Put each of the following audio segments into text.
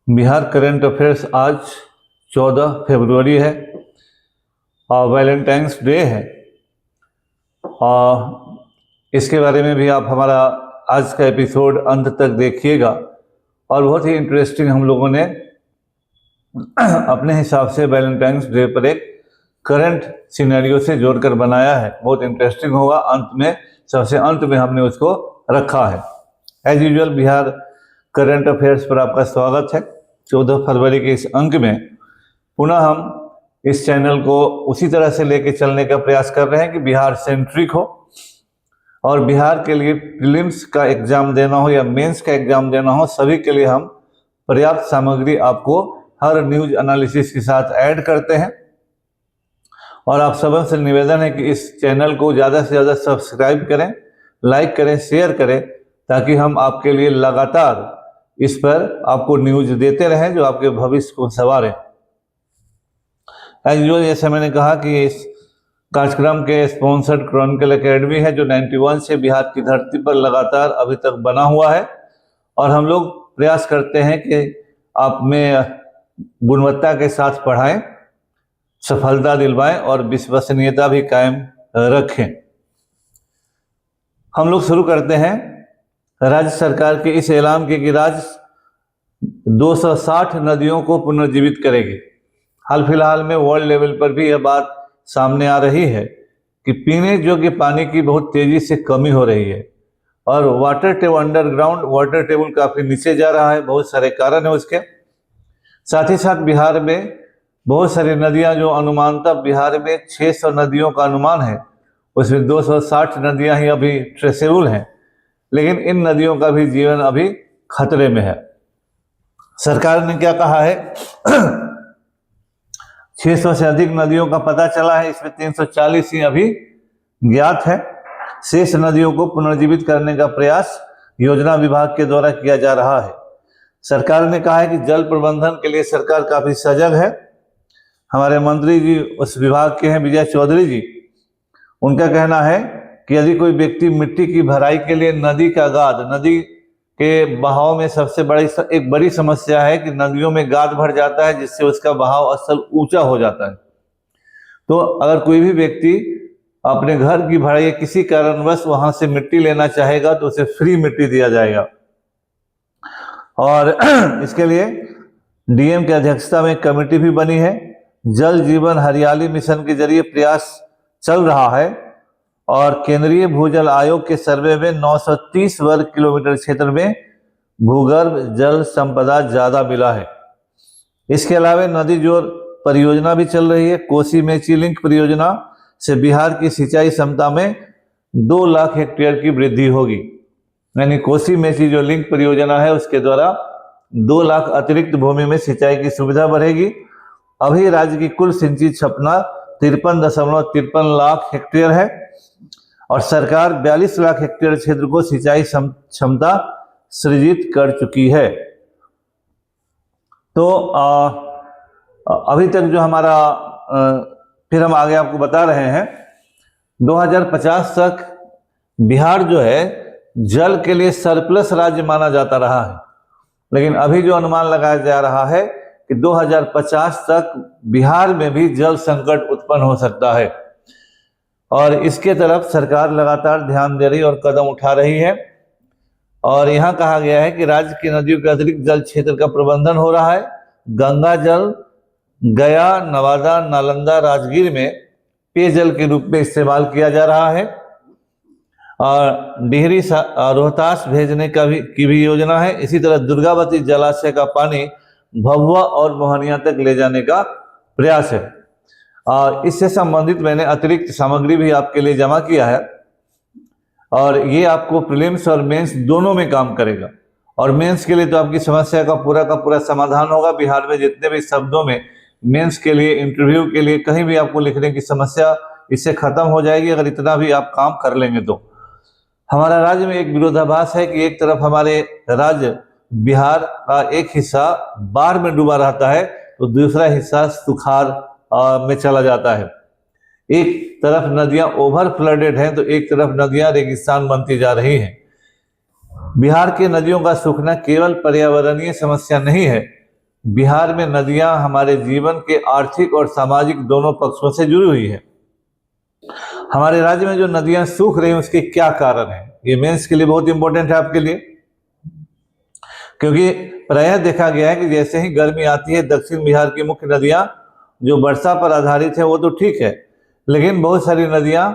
Bihar current affairs आज 14 फरवरी है और वैलेंटाइंस डे है। और इसके बारे में भी आप हमारा आज का एपिसोड अंत तक देखिएगा। और बहुत ही इंटरेस्टिंग हम लोगों ने अपने हिसाब से वैलेंटाइंस डे पर एक करंट सिनेरियो से जोड़कर बनाया है। बहुत इंटरेस्टिंग होगा। अंत में, सबसे अंत में हमने उसको रखा है। As usual Bihar current affairs पर आपका स्वागत है। 14 फरवरी के इस अंक में पुनः हम इस चैनल को उसी तरह से लेके चलने का प्रयास कर रहे हैं कि बिहार सेंट्रिक हो और बिहार के लिए प्रीलिम्स का एग्जाम देना हो या मेंस का एग्जाम देना हो, सभी के लिए हम पर्याप्त सामग्री आपको हर न्यूज एनालिसिस के साथ ऐड करते हैं। और आप सबसे निवेदन है कि इस चैनल को ज़्यादा से ज़्यादा सब्सक्राइब करें, लाइक करें, शेयर करें, ताकि हम आपके लिए लगातार इस पर आपको न्यूज देते रहें जो आपके भविष्य को संवारें। एज यूजुअल, जैसे मैंने कहा कि इस कार्यक्रम के स्पॉन्सर्ड क्रॉनिकल एकेडमी है जो 91 से बिहार की धरती पर लगातार अभी तक बना हुआ है। और हम लोग प्रयास करते हैं कि आप में गुणवत्ता के साथ पढ़ाएं, सफलता दिलवाएं और विश्वसनीयता भी कायम रखें। हम लोग शुरू करते हैं राज्य सरकार के इस ऐलान के कि राज्य 260 नदियों को पुनर्जीवित करेगी। हाल फिलहाल में वर्ल्ड लेवल पर भी यह बात सामने आ रही है कि पीने योग्य पानी की बहुत तेजी से कमी हो रही है और अंडरग्राउंड वाटर टेबल काफी नीचे जा रहा है। बहुत सारे कारण है उसके। साथ ही साथ बिहार में बहुत सारी नदियां जो अनुमानतः बिहार में 600 नदियों का अनुमान है, उसमें 260 नदियां ही अभी ट्रेसेबल हैं, लेकिन इन नदियों का भी जीवन अभी खतरे में है। सरकार ने क्या कहा है 600 से अधिक नदियों का पता चला है, इसमें 340 ही अभी ज्ञात है। शेष नदियों को पुनर्जीवित करने का प्रयास योजना विभाग के द्वारा किया जा रहा है। सरकार ने कहा है कि जल प्रबंधन के लिए सरकार काफी सजग है। हमारे मंत्री जी उस विभाग के हैं, विजय चौधरी जी। उनका कहना है कि यदि कोई व्यक्ति मिट्टी की भराई के लिए नदी का गाद, नदी के बहाव में सबसे एक बड़ी समस्या है कि नदियों में गाद भर जाता है, जिससे उसका बहाव स्थल ऊंचा हो जाता है। तो अगर कोई भी व्यक्ति अपने घर की भराई किसी कारणवश वहां से मिट्टी लेना चाहेगा तो उसे फ्री मिट्टी दिया जाएगा। और इसके लिए डीएम की अध्यक्षता में एक कमेटी भी बनी है। जल जीवन हरियाली मिशन के जरिए प्रयास चल रहा है और केंद्रीय भूजल आयोग के सर्वे में 930 वर्ग किलोमीटर क्षेत्र में भूगर्भ जल संपदा ज्यादा मिला है। इसके अलावा नदी जोड़ परियोजना भी चल रही है। कोसी मेची लिंक परियोजना से बिहार की सिंचाई क्षमता में 2 लाख हेक्टेयर की वृद्धि होगी। यानी कोसी मेची जो लिंक परियोजना है उसके द्वारा 2 लाख अतिरिक्त भूमि में सिंचाई की सुविधा बढ़ेगी। अभी राज्य की कुल सिंचित क्षमता 53.53 लाख हेक्टेयर है और सरकार 42 लाख हेक्टेयर क्षेत्र को सिंचाई क्षमता सृजित कर चुकी है। तो अभी तक जो हमारा फिर हम आगे आपको बता रहे हैं 2050 तक बिहार जो है जल के लिए सरप्लस राज्य माना जाता रहा है, लेकिन अभी जो अनुमान लगाया जा रहा है कि 2050 तक बिहार में भी जल संकट उत्पन्न हो सकता है और इसके तरफ सरकार लगातार ध्यान दे रही और कदम उठा रही है। और यहाँ कहा गया है कि राज्य की नदियों के अतिरिक्त जल क्षेत्र का प्रबंधन हो रहा है। गंगा जल गया, नवादा, नालंदा, राजगीर में पेयजल के रूप में इस्तेमाल किया जा रहा है और डिहरी रोहतास भेजने की भी योजना है। इसी तरह दुर्गावती जलाशय का पानी भभुआ और मोहनिया तक ले जाने का प्रयास है। और इससे संबंधित मैंने अतिरिक्त सामग्री भी आपके लिए जमा किया है और ये आपको प्रीलिम्स और मेंस दोनों में काम करेगा। और मेंस के लिए तो आपकी समस्या का पूरा समाधान होगा। बिहार में जितने भी शब्दों में मेंस के लिए, इंटरव्यू के लिए कहीं भी आपको लिखने की समस्या इससे खत्म हो जाएगी अगर इतना भी आप काम कर लेंगे तो। हमारा राज्य में एक विरोधाभास है कि एक तरफ हमारे राज्य बिहार का एक हिस्सा बाढ़ में डूबा रहता है तो दूसरा हिस्सा सुखाड़ में चला जाता है। एक तरफ नदियां ओवर फ्लडेड हैं तो एक तरफ नदियां रेगिस्तान बनती जा रही हैं। बिहार की नदियों का सूखना केवल पर्यावरणीय समस्या नहीं है बिहार में नदियां हमारे जीवन के आर्थिक और सामाजिक दोनों पक्षों से जुड़ी हुई है। हमारे राज्य में जो नदियां सूख रही हैं उसके क्या कारण है, ये मेंस के लिए बहुत इंपॉर्टेंट है आपके लिए, क्योंकि प्रायः देखा गया है कि जैसे ही गर्मी आती है दक्षिण बिहार की मुख्य नदियां जो वर्षा पर आधारित है वो तो ठीक है, लेकिन बहुत सारी नदियां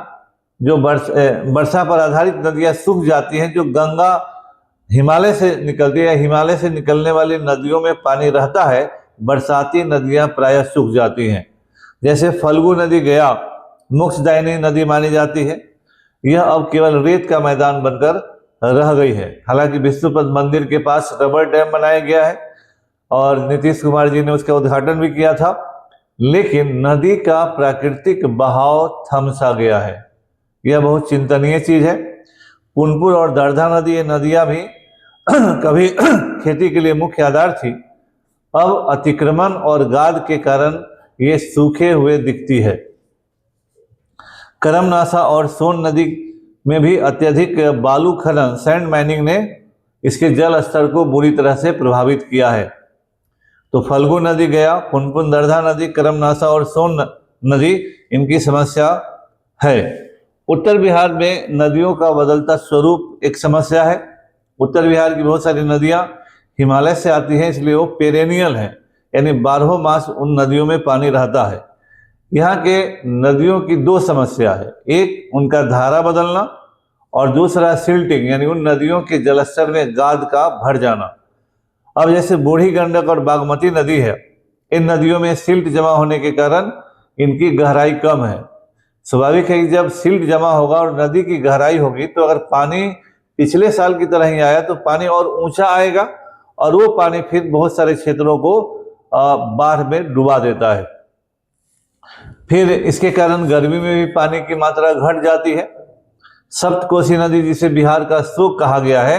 जो वर्षा पर आधारित नदियां सूख जाती हैं। जो गंगा हिमालय से निकलती है, हिमालय से निकलने वाली नदियों में पानी रहता है, बरसाती नदियां प्रायः सूख जाती हैं। जैसे फल्गु नदी गया मोक्षदायिनी नदी मानी जाती है, यह अब केवल रेत का मैदान बनकर रह गई है। हालांकि विष्णुपद मंदिर के पास रबर डैम बनाया गया है और नीतीश कुमार जी ने उसका उद्घाटन भी किया था, लेकिन नदी का प्राकृतिक बहाव थम सा गया है। यह बहुत चिंतनीय चीज है। पुनपुन और दर्धा नदी, ये नदियां भी कभी खेती के लिए मुख्य आधार थी, अब अतिक्रमण और गाद के कारण ये सूखे हुए दिखती है। करमनासा और सोन नदी में भी अत्यधिक बालू खनन, सैंड माइनिंग ने इसके जल स्तर को बुरी तरह से प्रभावित किया है। तो फल्गु नदी गया, पुनपुन दर्धा नदी, करमनासा और सोन नदी, इनकी समस्या है। उत्तर बिहार में नदियों का बदलता स्वरूप एक समस्या है। उत्तर बिहार की बहुत सारी नदियां हिमालय से आती हैं, इसलिए वो पेरेनियल हैं, यानी 12 मास उन नदियों में पानी रहता है। यहाँ के नदियों की दो समस्या है, एक उनका धारा बदलना और दूसरा सिल्टिंग, यानी उन नदियों के जलस्तर में गाद का भर जाना। अब जैसे बूढ़ी गंडक और बागमती नदी है, इन नदियों में सिल्ट जमा होने के कारण इनकी गहराई कम है। स्वाभाविक है कि जब सिल्ट जमा होगा और नदी की गहराई होगी तो अगर पानी पिछले साल की तरह ही आया तो पानी और ऊंचा आएगा और वो पानी फिर बहुत सारे क्षेत्रों को बाढ़ में डुबा देता है। फिर इसके कारण गर्मी में भी पानी की मात्रा घट जाती है। सप्तकोसी नदी, जिसे बिहार का शोक कहा गया है,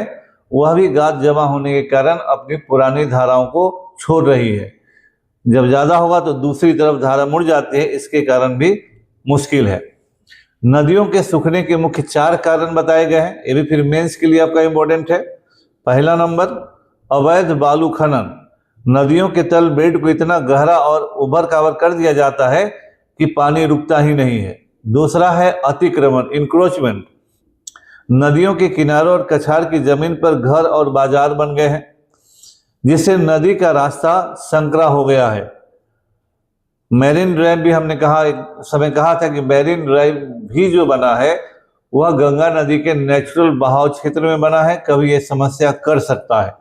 वह भी गाद जमा होने के कारण अपनी पुरानी धाराओं को छोड़ रही है। जब ज्यादा होगा तो दूसरी तरफ धारा मुड़ जाती है, इसके कारण भी मुश्किल है। नदियों के सूखने के मुख्य 4 कारण बताए गए हैं, ये भी फिर मेंस के लिए आपका इंपॉर्टेंट है। पहला नंबर, अवैध बालू खनन। नदियों के तल बेड को इतना गहरा और उभर कावर कर दिया जाता है कि पानी रुकता ही नहीं है। दूसरा है अतिक्रमण, इंक्रोचमेंट। नदियों के किनारों और कछार की जमीन पर घर और बाजार बन गए हैं, जिससे नदी का रास्ता संकरा हो गया है। मैरीन ड्राइव भी हमने कहा, एक समय कहा था कि मैरीन ड्राइव भी जो बना है वह गंगा नदी के नेचुरल बहाव क्षेत्र में बना है, कभी यह समस्या कर सकता है।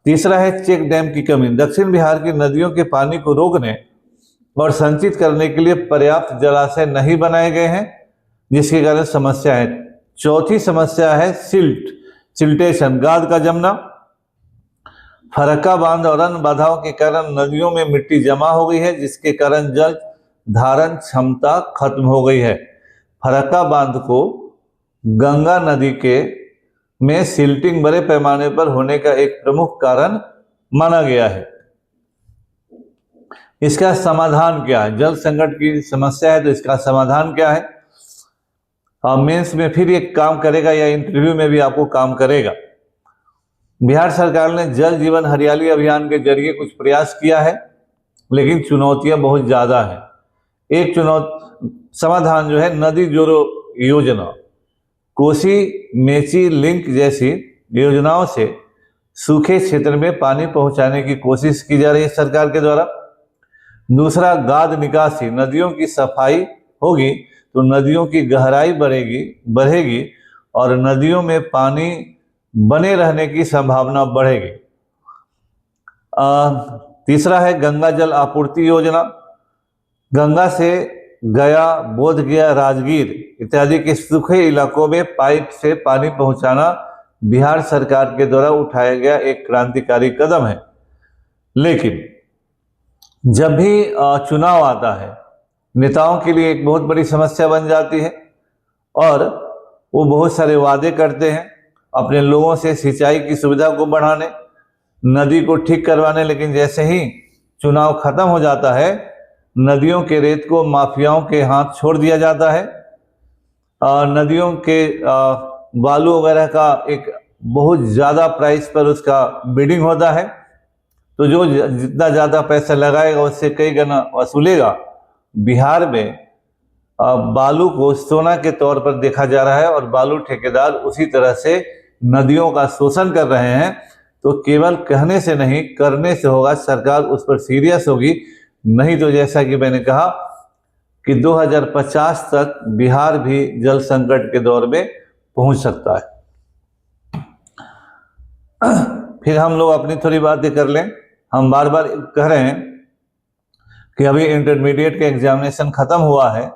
तीसरा है चेक डैम की कमी। दक्षिण बिहार की नदियों के पानी को रोकने और संचित करने के लिए पर्याप्त जलाशय नहीं बनाए गए हैं, जिसके कारण समस्या है। चौथी समस्या है सिल्टेशन, गाद का जमना। फरक्का बांध और अन्य बाधाओं के कारण नदियों में मिट्टी जमा हो गई है, जिसके कारण जल धारण क्षमता खत्म हो गई है। फरक्का बांध को गंगा नदी के में सिल्टिंग बड़े पैमाने पर होने का एक प्रमुख कारण माना गया है। इसका समाधान क्या है? जल संकट की समस्या है तो इसका समाधान क्या है? मेंस में फिर ये काम करेगा या इंटरव्यू में भी आपको काम करेगा। बिहार सरकार ने जल जीवन हरियाली अभियान के जरिए कुछ प्रयास किया है, लेकिन चुनौतियां बहुत ज्यादा हैं। एक समाधान जो है, नदी जोड़ो योजना, कोसी मेची लिंक जैसी योजनाओं से सूखे क्षेत्र में पानी पहुंचाने की कोशिश की जा रही है सरकार के द्वारा। दूसरा, गाद निकासी। नदियों की सफाई होगी तो नदियों की गहराई बढ़ेगी और नदियों में पानी बने रहने की संभावना बढ़ेगी। तीसरा है गंगा जल आपूर्ति योजना। गंगा से गया, बोधगया, राजगीर इत्यादि के सूखे इलाकों में पाइप से पानी पहुंचाना बिहार सरकार के द्वारा उठाया गया एक क्रांतिकारी कदम है। लेकिन जब भी चुनाव आता है, नेताओं के लिए एक बहुत बड़ी समस्या बन जाती है और वो बहुत सारे वादे करते हैं अपने लोगों से सिंचाई की सुविधा को बढ़ाने, नदी को ठीक करवाने, लेकिन जैसे ही चुनाव खत्म हो जाता है नदियों के रेत को माफियाओं के हाथ छोड़ दिया जाता है। नदियों के बालू वगैरह का एक बहुत ज़्यादा प्राइस पर उसका बिडिंग होता है तो जो जितना ज़्यादा पैसा लगाएगा उससे कई गुना वसूलेगा। बिहार में बालू को सोना के तौर पर देखा जा रहा है और बालू ठेकेदार उसी तरह से नदियों का शोषण कर रहे हैं। तो केवल कहने से नहीं, करने से होगा। सरकार उस पर सीरियस होगी, नहीं तो जैसा कि मैंने कहा कि 2050 तक बिहार भी जल संकट के दौर में पहुंच सकता है। फिर हम लोग अपनी थोड़ी बातें कर लें। हम बार बार कह रहे हैं कि अभी इंटरमीडिएट का एग्जामिनेशन खत्म हुआ है।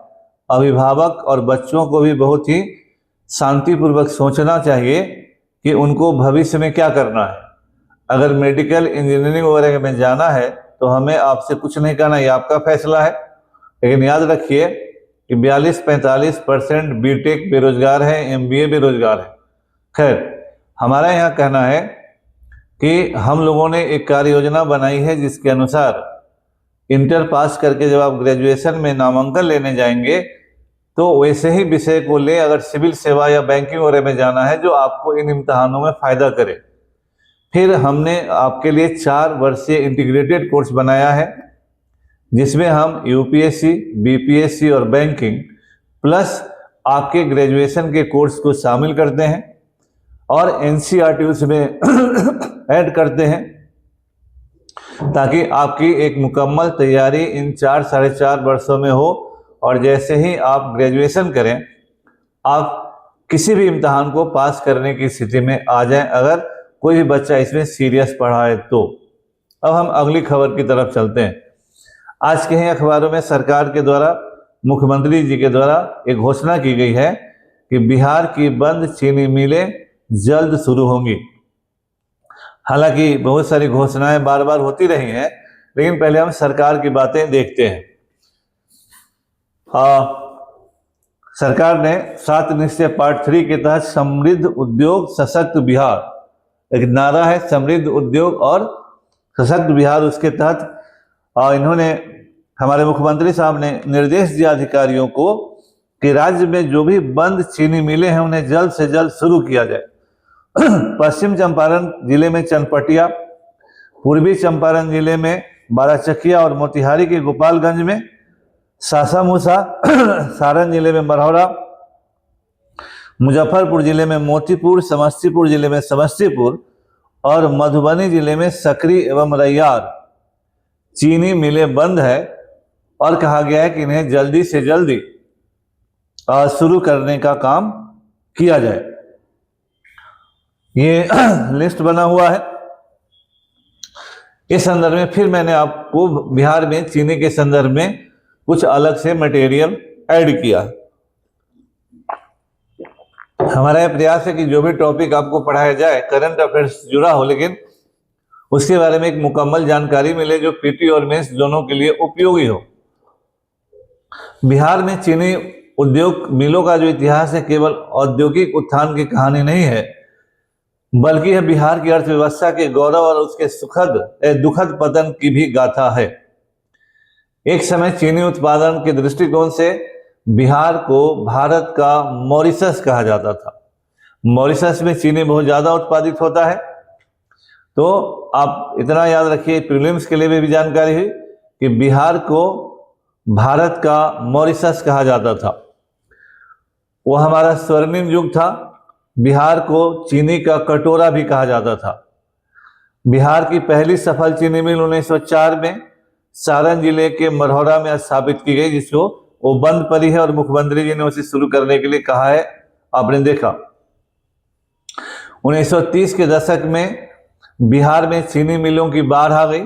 अभिभावक और बच्चों को भी बहुत ही शांतिपूर्वक सोचना चाहिए कि उनको भविष्य में क्या करना है। अगर मेडिकल, इंजीनियरिंग वगैरह में जाना है तो हमें आपसे कुछ नहीं कहना, ये आपका फैसला है। लेकिन याद रखिए कि 42-45% बीटेक बेरोजगार है, एमबीए बेरोजगार है। खैर, हमारा यहाँ कहना है कि हम लोगों ने एक कार्य योजना बनाई है जिसके अनुसार इंटर पास करके जब आप ग्रेजुएशन में नामांकन लेने जाएंगे तो वैसे ही विषय को ले, अगर सिविल सेवा या बैंकिंग वगैरह में जाना है जो आपको इन इम्तहानों में फ़ायदा करे। फिर हमने आपके लिए 4 वर्षीय इंटीग्रेटेड कोर्स बनाया है जिसमें हम यूपीएससी, बीपीएससी और बैंकिंग प्लस आपके ग्रेजुएशन के कोर्स को शामिल करते हैं और एनसीईआरटी उसमें ऐड करते हैं, ताकि आपकी एक मुकम्मल तैयारी इन 4-4.5 वर्षों में हो। और जैसे ही आप ग्रेजुएशन करें, आप किसी भी इम्तहान को पास करने की स्थिति में आ जाएं, अगर कोई भी बच्चा इसमें सीरियस पढ़ा है तो। अब हम अगली खबर की तरफ चलते हैं। आज के ही अखबारों में सरकार के द्वारा, मुख्यमंत्री जी के द्वारा एक घोषणा की गई है कि बिहार की बंद चीनी मिलें जल्द शुरू होंगी। हालांकि बहुत सारी घोषणाएं बार बार होती रही हैं, लेकिन पहले हम सरकार की बातें देखते हैं। सरकार ने 7 निश्चय पार्ट 3 के तहत समृद्ध उद्योग सशक्त बिहार, एक नारा है समृद्ध उद्योग और सशक्त बिहार, उसके तहत इन्होंने, हमारे मुख्यमंत्री साहब ने निर्देश दिया अधिकारियों को कि राज्य में जो भी बंद चीनी मिलें हैं उन्हें जल्द से जल्द शुरू किया जाए। पश्चिम चंपारण जिले में चनपटिया, पूर्वी चंपारण जिले में बाराचकिया और मोतिहारी के गोपालगंज में, सासामूसा, सारण जिले में मरौरा, मुजफ्फरपुर जिले में मोतीपुर, समस्तीपुर जिले में समस्तीपुर और मधुबनी जिले में सकरी एवं रैयार चीनी मिलें बंद है और कहा गया है कि इन्हें जल्दी से जल्दी शुरू करने का काम किया जाए। ये लिस्ट बना हुआ है। इस संदर्भ में फिर मैंने आपको बिहार में चीनी के संदर्भ में कुछ अलग से मटेरियल ऐड किया। हमारा यह प्रयास है कि जो भी टॉपिक आपको पढ़ाया जाए करंट अफेयर्स से जुड़ा हो, लेकिन उसके बारे में एक मुकम्मल जानकारी मिले जो पीटी और मेंस दोनों के लिए उपयोगी हो। बिहार में चीनी उद्योग मिलों का जो इतिहास है केवल औद्योगिक उत्थान की कहानी नहीं है, बल्कि यह बिहार की अर्थव्यवस्था के गौरव और उसके दुखद पतन की भी गाथा है। एक समय चीनी उत्पादन के दृष्टिकोण से बिहार को भारत का मॉरिशस कहा जाता था। मॉरिशस में चीनी बहुत ज़्यादा उत्पादित होता है। तो आप इतना याद रखिए, प्रीलिम्स के लिए भी जानकारी हुई कि बिहार को भारत का मॉरिशस कहा जाता था। वो हमारा स्वर्णिम युग था। बिहार को चीनी का कटोरा भी कहा जाता था। बिहार की पहली सफल चीनी मिल 1904 में सारण जिले के मरौरा में स्थापित की गई, जिसको वो बंद पड़ी है और मुख्यमंत्री जी ने उसे शुरू करने के लिए कहा है। आपने देखा 1930 के दशक में बिहार में चीनी मिलों की बाढ़ आ गई।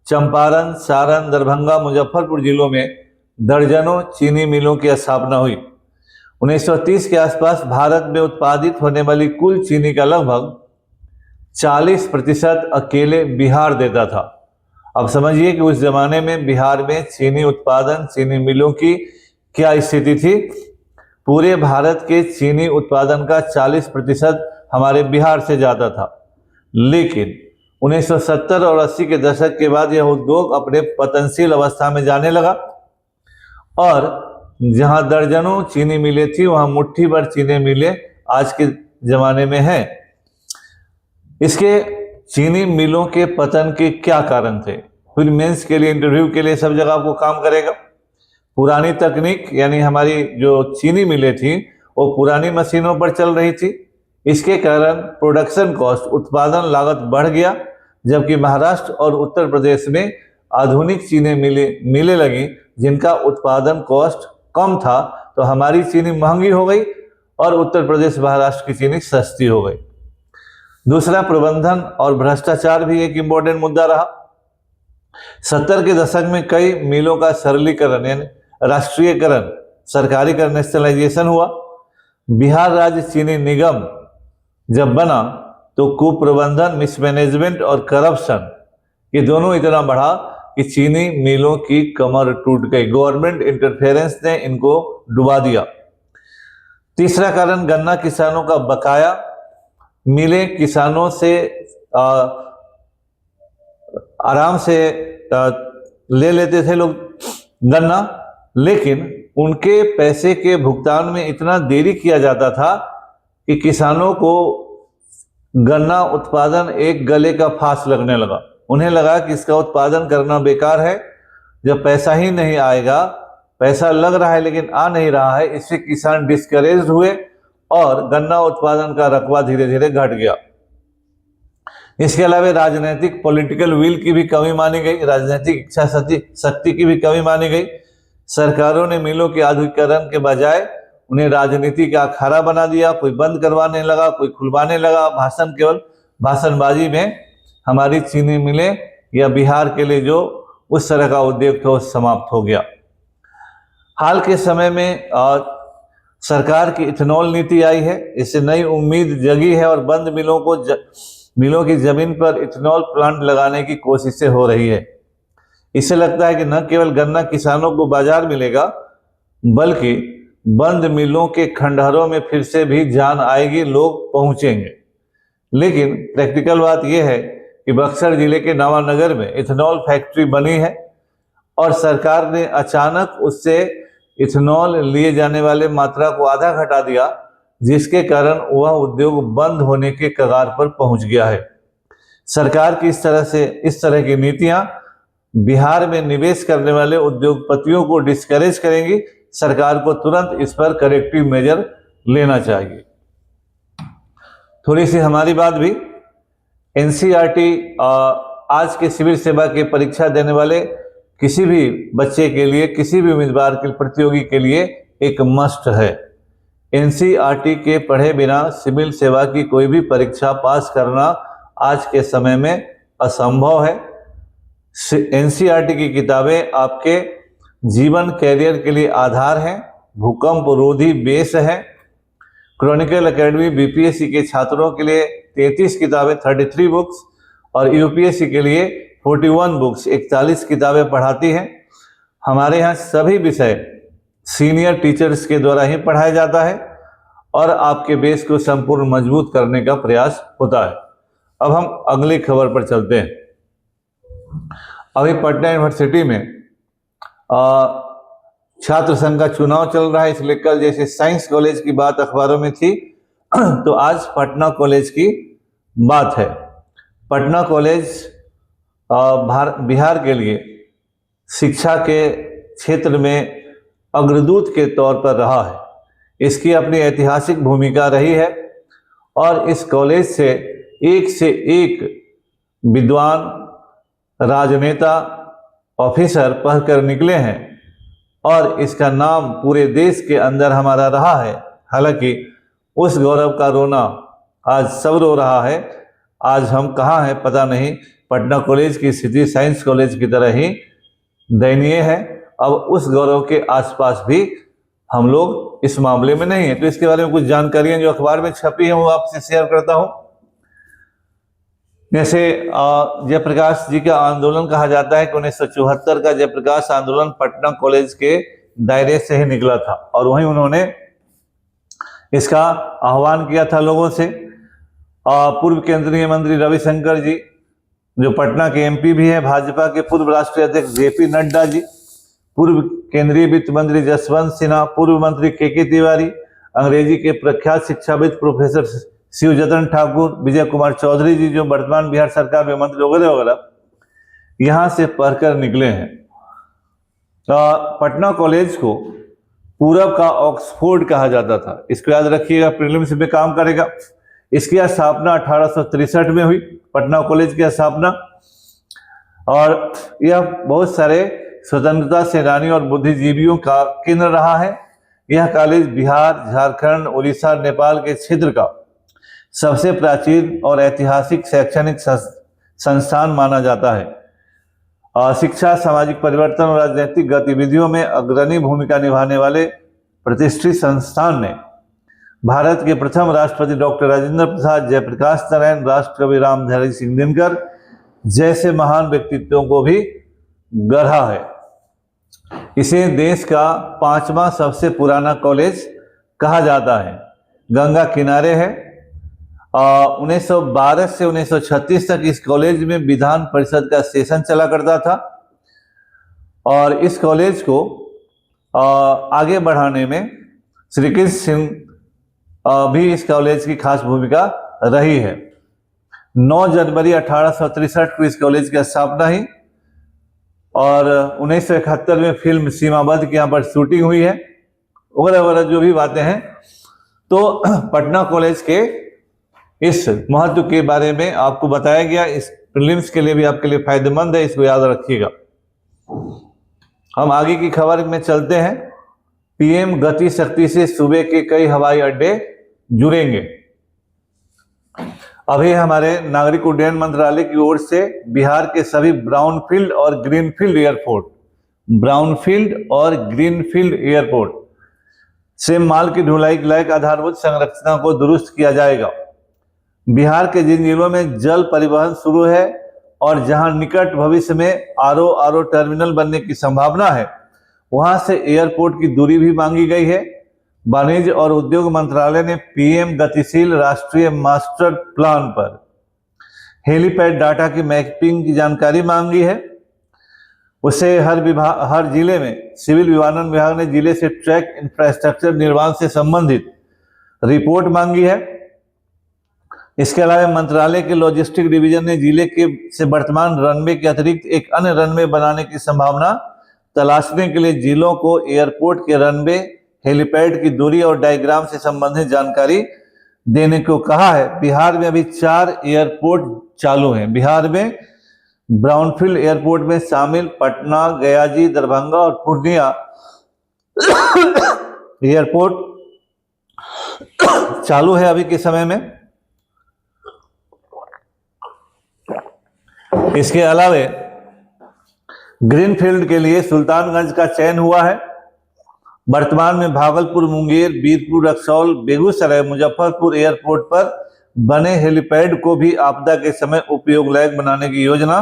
चंपारण, सारण, दरभंगा, मुजफ्फरपुर जिलों में दर्जनों चीनी मिलों की स्थापना हुई। 1930 के आसपास भारत में उत्पादित होने वाली कुल चीनी का लगभग 40% अकेले बिहार देता था। अब समझिए कि उस जमाने में बिहार में चीनी उत्पादन, चीनी मिलों की क्या स्थिति थी। पूरे भारत के चीनी उत्पादन का 40% हमारे बिहार से जाता था। लेकिन 1970 और 80 के दशक के बाद यह उद्योग अपने पतनशील अवस्था में जाने लगा और जहां दर्जनों चीनी मिलें थी वहां मुट्ठी भर चीनी मिलें आज के जमाने में हैं। इसके चीनी मिलों के पतन के क्या कारण थे। फिर मेंस के लिए, इंटरव्यू के लिए सब जगह आपको काम करेगा। पुरानी तकनीक, यानी हमारी जो चीनी मिलें थी वो पुरानी मशीनों पर चल रही थी, इसके कारण प्रोडक्शन कॉस्ट, उत्पादन लागत बढ़ गया। जबकि महाराष्ट्र और उत्तर प्रदेश में आधुनिक चीनी मिलें लगी जिनका उत्पादन कॉस्ट कम था, तो हमारी चीनी महंगी हो गई और उत्तर प्रदेश महाराष्ट्र की चीनी सस्ती हो गई। दूसरा, प्रबंधन और भ्रष्टाचार भी एक इम्पोर्टेंट मुद्दा रहा। 70 के दशक में कई मिलों का सरलीकरण यानी राष्ट्रीयकरण, सरकारीकरण, नेशनलाइजेशन हुआ। बिहार राज्य चीनी निगम जब बना तो कुप्रबंधन, मिसमैनेजमेंट और करप्शन ये दोनों इतना बढ़ा कि चीनी मिलों की कमर टूट गई। गवर्नमेंट इंटरफेरेंस ने इनको डुबा दिया। तीसरा कारण, गन्ना किसानों का बकाया। मिलें किसानों से आराम से ले लेते थे लोग गन्ना, लेकिन उनके पैसे के भुगतान में इतना देरी किया जाता था कि किसानों को गन्ना उत्पादन एक गले का फांस लगने लगा। उन्हें लगा कि इसका उत्पादन करना बेकार है, जब पैसा ही नहीं आएगा, पैसा लग रहा है लेकिन आ नहीं रहा है, इससे किसान डिस्करेज हुए और गन्ना उत्पादन का रकबा धीरे धीरे घट गया। इसके अलावा राजनीतिक पॉलिटिकल विल की भी कमी मानी गई, राजनीतिक इच्छा शक्ति की भी कमी मानी गई। सरकारों ने मिलों के आधुनिकीकरण के बजाय उन्हें राजनीति का अखाड़ा बना दिया। कोई बंद करवाने लगा, कोई खुलवाने लगा। केवल भाषणबाजी में हमारी चीनी मिलें या बिहार के लिए जो उस तरह का उद्योग था वो समाप्त हो गया। हाल के समय में सरकार की इथेनॉल नीति आई है, इससे नई उम्मीद जगी है और बंद मिलों की जमीन पर इथेनॉल प्लांट लगाने की कोशिशें हो रही है। इससे लगता है कि न केवल गन्ना किसानों को बाजार मिलेगा, बल्कि बंद मिलों के खंडहरों में फिर से भी जान आएगी, लोग पहुंचेंगे। लेकिन प्रैक्टिकल बात यह है कि बक्सर जिले के नावानगर में इथेनॉल फैक्ट्री बनी है और सरकार ने अचानक उससे इथेनॉल लिए जाने वाले मात्रा को आधा घटा दिया, जिसके कारण वह उद्योग बंद होने के कगार पर पहुंच गया है। सरकार की इस तरह की नीतियां बिहार में निवेश करने वाले उद्योगपतियों को डिस्करेज करेंगी। सरकार को तुरंत इस पर करेक्टिव मेजर लेना चाहिए। थोड़ी सी हमारी बात भी, एनसीईआरटी आज के सिविल सेवा की परीक्षा देने वाले किसी भी बच्चे के लिए, किसी भी उम्मीदवार के प्रतियोगी के लिए एक मस्ट है। एनसीईआरटी के पढ़े बिना सिविल सेवा की कोई भी परीक्षा पास करना आज के समय में असंभव है। एनसीईआरटी की किताबें आपके जीवन कैरियर के लिए आधार हैं, भूकंप रोधी बेस है। क्रॉनिकल एकेडमी बीपीएससी के छात्रों के लिए 33 किताबें 33 बुक्स और यूपीएससी के लिए 41 बुक्स 41 किताबें पढ़ाती हैं। हमारे यहाँ सभी विषय सीनियर टीचर्स के द्वारा ही पढ़ाया जाता है और आपके बेस को संपूर्ण मजबूत करने का प्रयास होता है। अब हम अगली खबर पर चलते हैं। अभी पटना यूनिवर्सिटी में छात्र संघ का चुनाव चल रहा है, इसलिए कल जैसे साइंस कॉलेज की बात अखबारों में थी तो आज पटना कॉलेज की बात है। पटना कॉलेज बिहार के लिए शिक्षा के क्षेत्र में अग्रदूत के तौर पर रहा है। इसकी अपनी ऐतिहासिक भूमिका रही है और इस कॉलेज से एक विद्वान, राजनेता, ऑफिसर पढ़कर निकले हैं और इसका नाम पूरे देश के अंदर हमारा रहा है। हालांकि उस गौरव का रोना आज सब रो रहा है। आज हम कहाँ हैं पता नहीं। पटना कॉलेज की स्थिति साइंस कॉलेज की तरह ही दयनीय है। अब उस गौरव के आसपास भी हम लोग इस मामले में नहीं है। तो इसके बारे में कुछ जानकारियां जो अखबार में छपी हैं वो आपसे शेयर करता हूं। जैसे जयप्रकाश जी का आंदोलन कहा जाता है कि 1974 का जयप्रकाश आंदोलन पटना कॉलेज के दायरे से ही निकला था और वहीं उन्होंने इसका आह्वान किया था लोगों से। पूर्व केंद्रीय मंत्री रविशंकर जी जो पटना के एमपी भी हैं, भाजपा के पूर्व राष्ट्रीय अध्यक्ष जेपी नड्डा जी, पूर्व केंद्रीय वित्त मंत्री जसवंत सिन्हा, पूर्व मंत्री के तिवारी, अंग्रेजी के प्रख्यात शिक्षाविद प्रोफेसर शिव जतन ठाकुर, विजय कुमार चौधरी जी जो वर्तमान बिहार सरकार में मंत्री वगैरह वगैरह यहाँ से पढ़कर निकले हैं। पटना कॉलेज को पूरब का ऑक्सफोर्ड कहा जाता था, इसको याद रखिएगा, प्रीलिम्स में काम करेगा। इसकी स्थापना 1863 में हुई, पटना कॉलेज की स्थापना, और यह बहुत सारे स्वतंत्रता सेनानी और बुद्धिजीवियों का केंद्र रहा है। यह कॉलेज बिहार, झारखंड, उड़ीसा, नेपाल के क्षेत्र का सबसे प्राचीन और ऐतिहासिक शैक्षणिक संस्थान माना जाता है। शिक्षा, सामाजिक परिवर्तन और राजनीतिक गतिविधियों में अग्रणी भूमिका निभाने वाले प्रतिष्ठित संस्थान ने भारत के प्रथम राष्ट्रपति डॉक्टर राजेंद्र प्रसाद, जयप्रकाश नारायण, राष्ट्रकवि रामधारी सिंह दिनकर जैसे महान व्यक्तित्वों को भी गढ़ा है। इसे देश का 5वां सबसे पुराना कॉलेज कहा जाता है। गंगा किनारे है। 1912 से 1936 तक इस कॉलेज में विधान परिषद का सेशन चला करता था, और इस कॉलेज को आगे बढ़ाने में श्री कृष्ण सिंह भी इस कॉलेज की खास भूमिका रही है। 9 जनवरी 1863 को इस कॉलेज की स्थापना हुई, और 1971 में फिल्म सीमाबद्ध की यहाँ पर शूटिंग हुई है, वगैरह वगैरह जो भी बातें हैं। तो पटना कॉलेज के इस महत्व के बारे में आपको बताया गया। इस प्रीलिम्स के लिए भी आपके लिए फायदेमंद है, इसको याद रखिएगा। हम आगे की खबर में चलते हैं। पीएम गति शक्ति से सूबे के कई हवाई अड्डे जुड़ेंगे। अभी हमारे नागरिक उड्डयन मंत्रालय की ओर से बिहार के सभी ब्राउनफील्ड और ग्रीनफील्ड एयरपोर्ट से माल की ढुलाई के लायक आधारभूत संरचना को दुरुस्त किया जाएगा। बिहार के जिन जिलों में जल परिवहन शुरू है और जहां निकट भविष्य में आरओ टर्मिनल बनने की संभावना है, वहां से एयरपोर्ट की दूरी भी मांगी गई है। वाणिज्य और उद्योग मंत्रालय ने पीएम गतिशील राष्ट्रीय मास्टर प्लान पर हेलीपैड डाटा की मैपिंग की जानकारी मांगी है। उसे हर जिले में सिविल विमानन विभाग ने जिले से ट्रैक इंफ्रास्ट्रक्चर निर्माण से संबंधित रिपोर्ट मांगी है। इसके अलावा मंत्रालय के लॉजिस्टिक डिवीजन ने जिले के से वर्तमान रनवे के अतिरिक्त एक अन्य रनवे बनाने की संभावना तलाशने के लिए जिलों को एयरपोर्ट के रनवे, हेलीपैड की दूरी और डायग्राम से संबंधित जानकारी देने को कहा है। बिहार में अभी 4 एयरपोर्ट चालू हैं। बिहार में ब्राउनफील्ड एयरपोर्ट में शामिल पटना, गयाजी, दरभंगा और पूर्णिया एयरपोर्ट चालू है अभी के समय में। इसके अलावा ग्रीनफील्ड के लिए सुल्तानगंज का चयन हुआ है। वर्तमान में भागलपुर, मुंगेर, बीरपुर, रक्सौल, बेगूसराय, मुजफ्फरपुर एयरपोर्ट पर बने हेलीपैड को भी आपदा के समय उपयोग लायक बनाने की योजना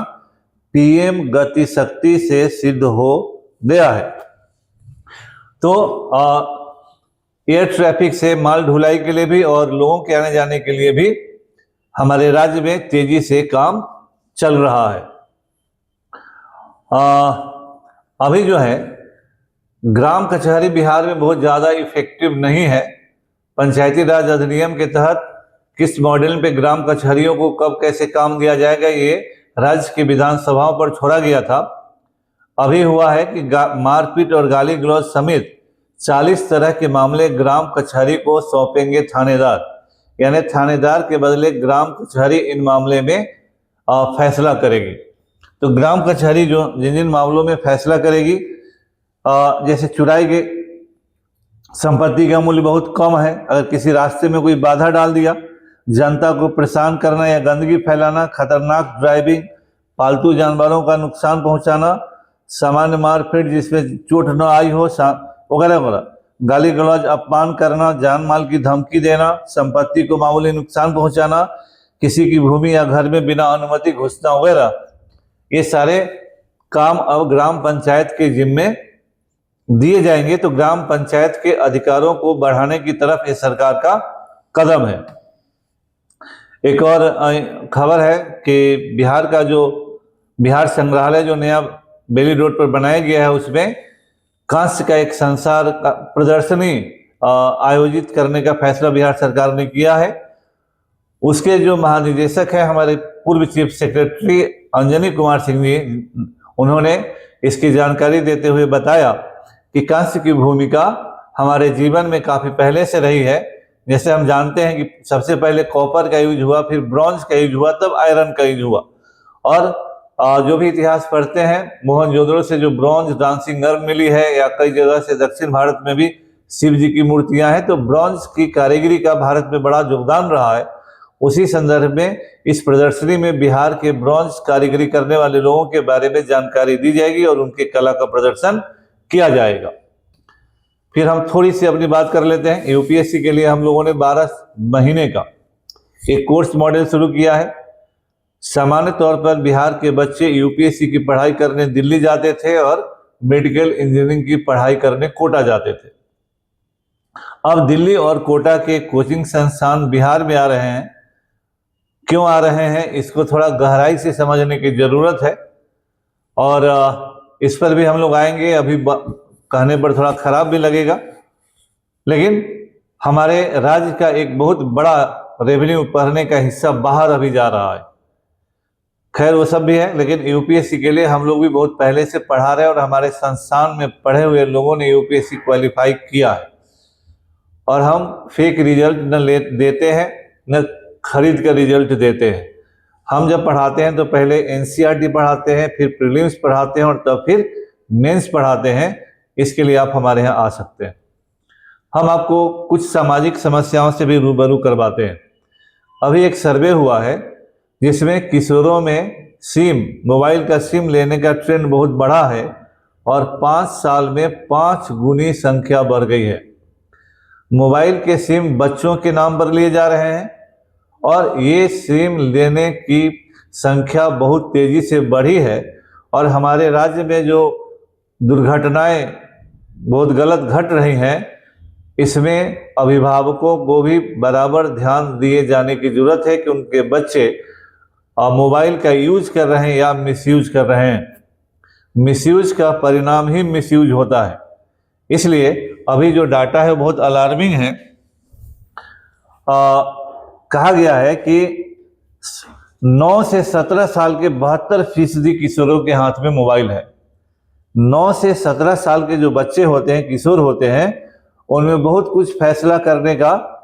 पीएम गति शक्ति से सिद्ध हो गया है। तो एयर ट्रैफिक से माल ढुलाई के लिए भी और लोगों के आने जाने के लिए भी हमारे राज्य में तेजी से काम चल रहा है। अभी जो है ग्राम कचहरी बिहार में बहुत ज़्यादा इफेक्टिव नहीं है। पंचायती राज अधिनियम के तहत किस मॉडल पे ग्राम कचहरियों को कब कैसे काम दिया जाएगा, ये राज्य की विधानसभाओं पर छोड़ा गया था। अभी हुआ है कि मारपीट और गाली गलौज समेत 40 तरह के मामले ग्राम कचहरी को सौंपेंगे थानेदार, यानी थानेदार के बदले ग्राम कचहरी इन मामले में फैसला करेगी। तो ग्राम कचहरी जो जिन मामलों में फैसला करेगी, जैसे चुराई गई संपत्ति का मूल्य बहुत कम है, अगर किसी रास्ते में कोई बाधा डाल दिया, जनता को परेशान करना या गंदगी फैलाना, खतरनाक ड्राइविंग, पालतू जानवरों का नुकसान पहुंचाना, सामान्य मारपीट जिसमें चोट न आई हो, वगैरह वगैरह, गाली गलौज, अपमान करना, जान माल की धमकी देना, संपत्ति को मामूली नुकसान पहुंचाना, किसी की भूमि या घर में बिना अनुमति घुसना वगैरह, ये सारे काम अब ग्राम पंचायत के जिम्मे दिए जाएंगे। तो ग्राम पंचायत के अधिकारों को बढ़ाने की तरफ ये सरकार का कदम है। एक और खबर है कि बिहार का जो बिहार संग्रहालय जो नया बेली रोड पर बनाया गया है, उसमें कांस्य का एक संसार का प्रदर्शनी आयोजित करने का फैसला बिहार सरकार ने किया है। उसके जो महानिदेशक हैं हमारे पूर्व चीफ सेक्रेटरी अंजनी कुमार सिंह जी, उन्होंने इसकी जानकारी देते हुए बताया कि कांस्य की भूमिका हमारे जीवन में काफी पहले से रही है। जैसे हम जानते हैं कि सबसे पहले कॉपर का यूज हुआ, फिर ब्रॉन्ज का यूज हुआ, तब आयरन का यूज हुआ। और जो भी इतिहास पढ़ते हैं, मोहनजोदड़ो से जो ब्रॉन्ज डांसिंग गर्ल मिली है, या कई जगह से दक्षिण भारत में भी शिव जी की मूर्तियां हैं, तो ब्रॉन्ज की कारीगरी का भारत में बड़ा योगदान रहा है। उसी संदर्भ में इस प्रदर्शनी में बिहार के ब्रॉन्ज कारीगरी करने वाले लोगों के बारे में जानकारी दी जाएगी और उनकी कला का प्रदर्शन किया जाएगा। फिर हम थोड़ी सी अपनी बात कर लेते हैं। यूपीएससी के लिए हम लोगों ने 12 महीने का एक कोर्स मॉडल शुरू किया है। सामान्य तौर पर बिहार के बच्चे यूपीएससी की पढ़ाई करने दिल्ली जाते थे और मेडिकल इंजीनियरिंग की पढ़ाई करने कोटा जाते थे। अब दिल्ली और कोटा के कोचिंग संस्थान बिहार में आ रहे हैं। क्यों आ रहे हैं, इसको थोड़ा गहराई से समझने की जरूरत है और इस पर भी हम लोग आएंगे। अभी कहने पर थोड़ा खराब भी लगेगा, लेकिन हमारे राज्य का एक बहुत बड़ा रेवेन्यू पढ़ने का हिस्सा बाहर अभी जा रहा है। खैर वो सब भी है, लेकिन यूपीएससी के लिए हम लोग भी बहुत पहले से पढ़ा रहे हैं और हमारे संस्थान में पढ़े हुए लोगों ने यूपीएससी क्वालिफाई किया है। और हम फेक रिजल्ट न देते हैं, न खरीद कर रिजल्ट देते हैं। हम जब पढ़ाते हैं तो पहले एनसीईआरटी पढ़ाते हैं, फिर प्रीलिम्स पढ़ाते हैं और तब फिर मेंस पढ़ाते हैं। इसके लिए आप हमारे यहाँ आ सकते हैं। हम आपको कुछ सामाजिक समस्याओं से भी रूबरू करवाते हैं। अभी एक सर्वे हुआ है जिसमें किशोरों में मोबाइल का सिम लेने का ट्रेंड बहुत बढ़ा है और 5 साल में 5 गुनी संख्या बढ़ गई है। मोबाइल के सिम बच्चों के नाम पर लिए जा रहे हैं और ये सिम लेने की संख्या बहुत तेजी से बढ़ी है। और हमारे राज्य में जो दुर्घटनाएं बहुत गलत घट रही हैं, इसमें अभिभावकों को भी बराबर ध्यान दिए जाने की जरूरत है कि उनके बच्चे मोबाइल का यूज कर रहे हैं या मिसयूज कर रहे हैं। मिसयूज का परिणाम ही मिसयूज होता है। इसलिए अभी जो डाटा है वो बहुत अलार्मिंग है। कहा गया है कि 9 से 17 साल के 72% किशोरों के हाथ में मोबाइल है। 9 से 17 साल के जो बच्चे होते हैं, किशोर होते हैं, उनमें बहुत कुछ फैसला करने का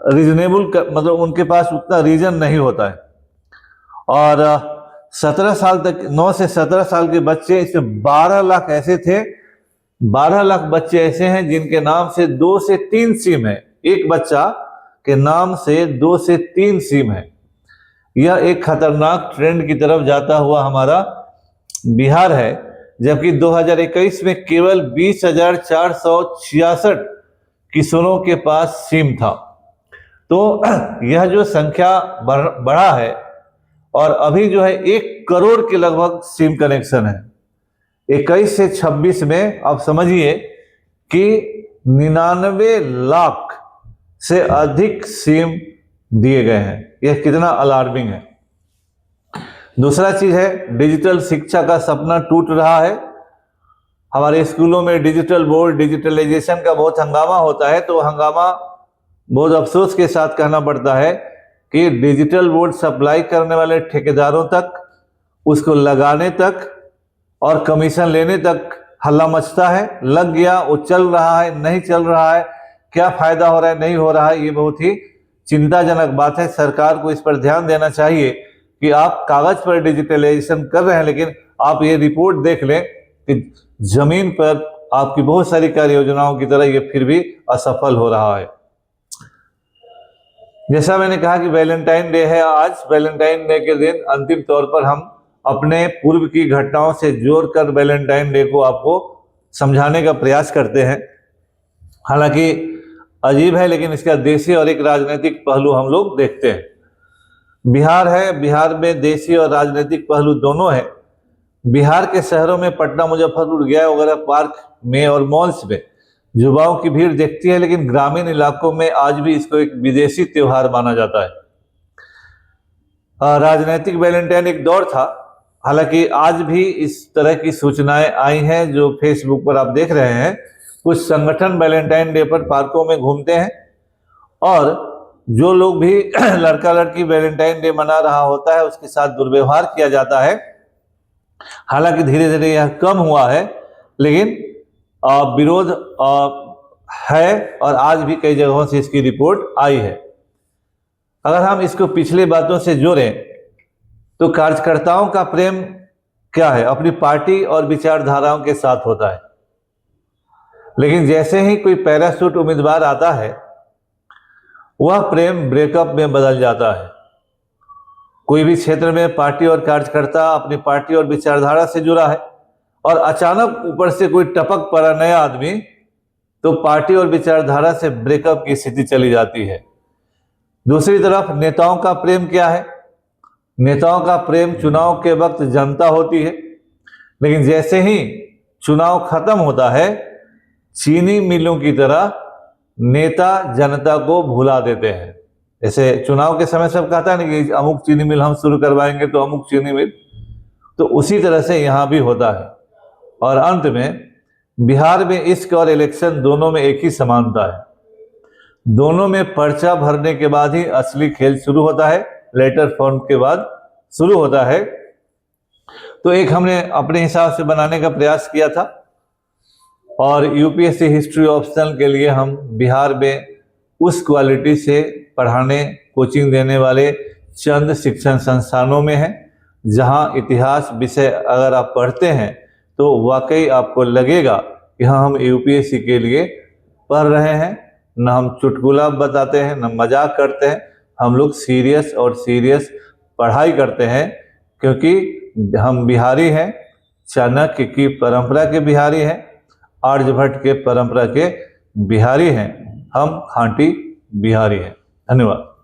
रीजनेबल मतलब उनके पास उतना रीजन नहीं होता है। और 17 साल तक 9 से 17 साल के बच्चे, इसमें 12 लाख ऐसे थे, 12 लाख बच्चे ऐसे हैं जिनके नाम से 2 से 3 सिम है। एक बच्चा के नाम से 2 से 3 सिम है। यह एक खतरनाक ट्रेंड की तरफ जाता हुआ हमारा बिहार है, जबकि 2021 में केवल 20,466 किशोरों के पास सिम था। तो यह जो संख्या बढ़ा है और अभी जो है 1 करोड़ के लगभग सिम कनेक्शन है। 21 से 26 में आप समझिए कि 99 लाख से अधिक सिम दिए गए हैं। यह कितना अलार्मिंग है। दूसरा चीज है, डिजिटल शिक्षा का सपना टूट रहा है। हमारे स्कूलों में डिजिटल बोर्ड, डिजिटलाइजेशन का बहुत हंगामा होता है। तो हंगामा बहुत अफसोस के साथ कहना पड़ता है कि डिजिटल बोर्ड सप्लाई करने वाले ठेकेदारों तक, उसको लगाने तक और कमीशन लेने तक हल्ला मचता है। लग गया, वो चल रहा है, नहीं चल रहा है, क्या फायदा हो रहा है, नहीं हो रहा है, ये बहुत ही चिंताजनक बात है। सरकार को इस पर ध्यान देना चाहिए कि आप कागज पर डिजिटलाइजेशन कर रहे हैं, लेकिन आप ये रिपोर्ट देख लें कि जमीन पर आपकी बहुत सारी कार्य योजनाओं की तरह ये फिर भी असफल हो रहा है। जैसा मैंने कहा कि वैलेंटाइन डे है आज। वैलेंटाइन डे के दिन अंतिम तौर पर हम अपने पूर्व की घटनाओं से जोड़कर वैलेंटाइन डे को आपको समझाने का प्रयास करते हैं। हालांकि अजीब है, लेकिन इसका देशी और एक राजनीतिक पहलू हम लोग देखते हैं। बिहार है, बिहार में देशी और राजनीतिक पहलू दोनों है। बिहार के शहरों में पटना, मुजफ्फरपुर, गया वगैरह पार्क में और मॉल्स में युवाओं की भीड़ देखती है, लेकिन ग्रामीण इलाकों में आज भी इसको एक विदेशी त्योहार माना जाता है। राजनीतिक वैलेंटाइन एक दौर था। हालांकि आज भी इस तरह की सूचनाएं आई हैं जो फेसबुक पर आप देख रहे हैं। कुछ संगठन वैलेंटाइन डे पर पार्कों में घूमते हैं और जो लोग भी लड़का लड़की वैलेंटाइन डे मना रहा होता है उसके साथ दुर्व्यवहार किया जाता है। हालांकि धीरे धीरे यह कम हुआ है, लेकिन विरोध है और आज भी कई जगहों से इसकी रिपोर्ट आई है। अगर हम इसको पिछले बातों से जोड़ें तो कार्यकर्ताओं का प्रेम क्या है? अपनी पार्टी और विचारधाराओं के साथ होता है। लेकिन जैसे ही कोई पैराशूट उम्मीदवार आता है वह प्रेम ब्रेकअप में बदल जाता है। कोई भी क्षेत्र में पार्टी और कार्यकर्ता अपनी पार्टी और विचारधारा से जुड़ा है और अचानक ऊपर से कोई टपक पड़ा नया आदमी, तो पार्टी और विचारधारा से ब्रेकअप की स्थिति चली जाती है। दूसरी तरफ नेताओं का प्रेम क्या है? नेताओं का प्रेम चुनाव के वक्त जनता होती है, लेकिन जैसे ही चुनाव खत्म होता है चीनी मिलों की तरह नेता जनता को भुला देते हैं। जैसे चुनाव के समय सब कहता है ना कि अमुक चीनी मिल हम शुरू करवाएंगे तो अमुक चीनी मिल, तो उसी तरह से यहाँ भी होता है। और अंत में बिहार में इश्क और इलेक्शन दोनों में एक ही समानता है, दोनों में पर्चा भरने के बाद ही असली खेल शुरू होता है, लेटर फॉर्म के बाद शुरू होता है। तो एक हमने अपने हिसाब से बनाने का प्रयास किया था और यूपीएससी हिस्ट्री ऑप्शनल के लिए हम बिहार में उस क्वालिटी से पढ़ाने कोचिंग देने वाले चंद शिक्षण संस्थानों में हैं जहां इतिहास विषय अगर आप पढ़ते हैं तो वाकई आपको लगेगा कि हाँ हम यूपीएससी के लिए पढ़ रहे हैं। न हम चुटकुला बताते हैं न मजाक करते हैं, हम लोग सीरियस पढ़ाई करते हैं, क्योंकि हम बिहारी हैं, चाणक्य की परंपरा के बिहारी हैं, आर्यभट्ट के परंपरा के बिहारी हैं, हम खांटी बिहारी हैं। धन्यवाद।